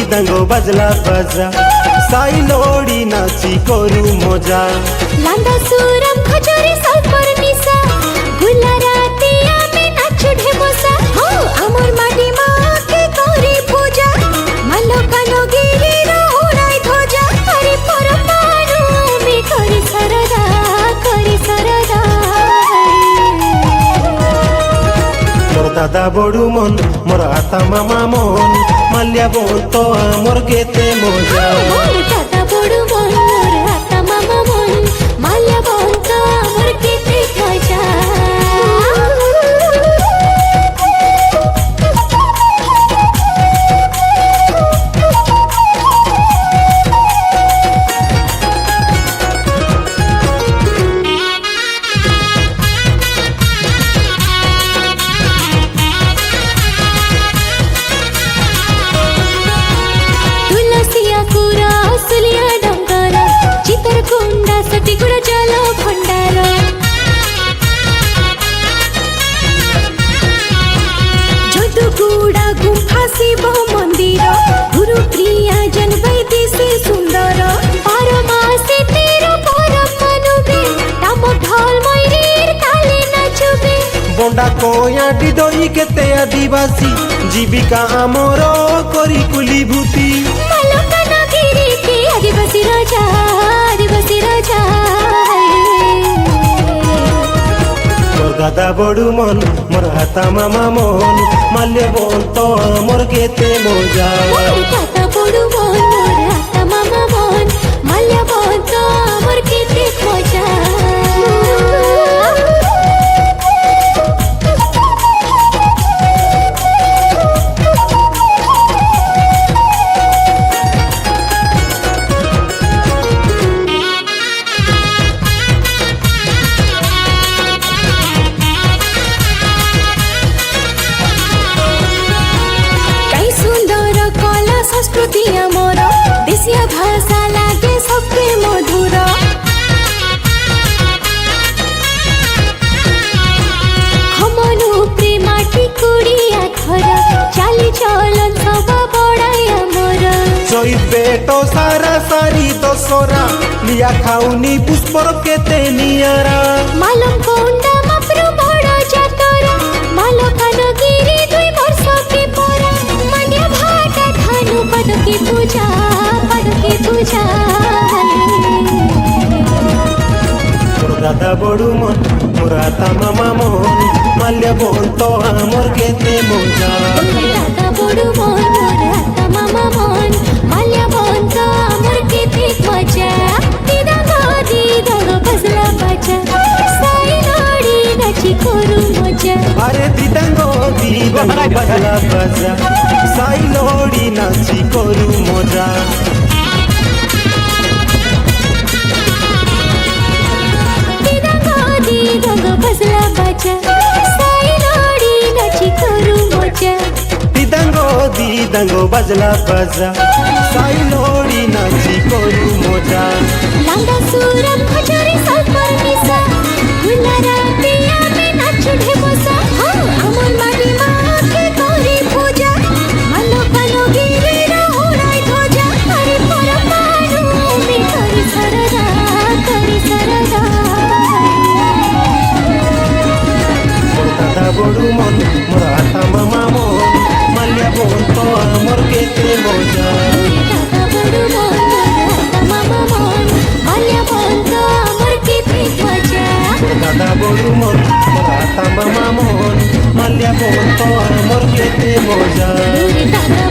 दिदांगो बाजला बाजा साई लोड़ी नाची करू मजा लांदा सुरम खजोरी सल्पर निसा गुला राती आमे नाचु ढेमसा हो अमर माटी माँ के करी पूजा मालो कानो गिरी रो उड़ाई ध्वजा हरि परमाणु में करी सरदा मोर दादा बड़ू मन मोर आता मामा मन माल्या बोन तो मोर केते मजा मोर दादा बड़ू मन मोर आता मामा मन माल्या बोन तो मोर केते मजा शिव मंदिर गुरु प्रिया जन वैदी से सुंदर पारमासे तेरो परम मनुबे ताम ढोल मयूर ताले नाचबे बोंडा कोया डिडोई केते आदिवासी जीविका आमर करी कुली भूति मालकाना गिरी के आदिवासी राजा दादा बड़ू मन मोर हाता मामा मन माल्य बोन तो मोर केते मजा दादा बड़ू मन मोर हाता मामा मन माल्य बोन तो मोर केते मजा संस्कृति आमर देशिया भाषा लागे सबके मधुर हमनु प्रेमाटी कुड़िया घर चाली चलन सब बड़ाई आमर चैत बेटो सारा सारी दशरा लिया खाउनी पुष्पर केते नियारा मालम कोंडा मप्रू बड़ जातरा मालकान गिरी 2 वर्ष के परा मांड्या भाटा थानु पद की पूजा मोर दादा बड़ू मन मोर आता मामा मन माल्य बोन तो मोर केते मजा दादा बड़ू मन मोर आता मामा मन माल्य बोन तो मोर केते मजा दिदांगो बजला बाजा साई लोड़ी नाची करू मजा अरे दिदांगो बजला बाजा साई लोड़ी नाची करू मजा दिदांगो बजला बाजा साई लोड़ी नाची करू मजा दिदांगो बजला बाजा साई लोड़ी नाची करू मजा लांदा सुरम खजोरी सल्पर निसा गुला राती आमे नाचु ढेमसा हो अमर माटी माँ के करी पूजा मालो कानो गिरी रो उड़ाई ध्वजा हरि परमाणु में करी सरदा दादा बड़ू मन मोर आता मामा मन माल्या बोन तो मोर केते मजा दादा बड़ू मन मोर आता मामा मन माल्या बोन तो मोर केते मजा दादा बड़ू मन मोर आता मामा मन माल्या बोन तो मोर केते मजा दादा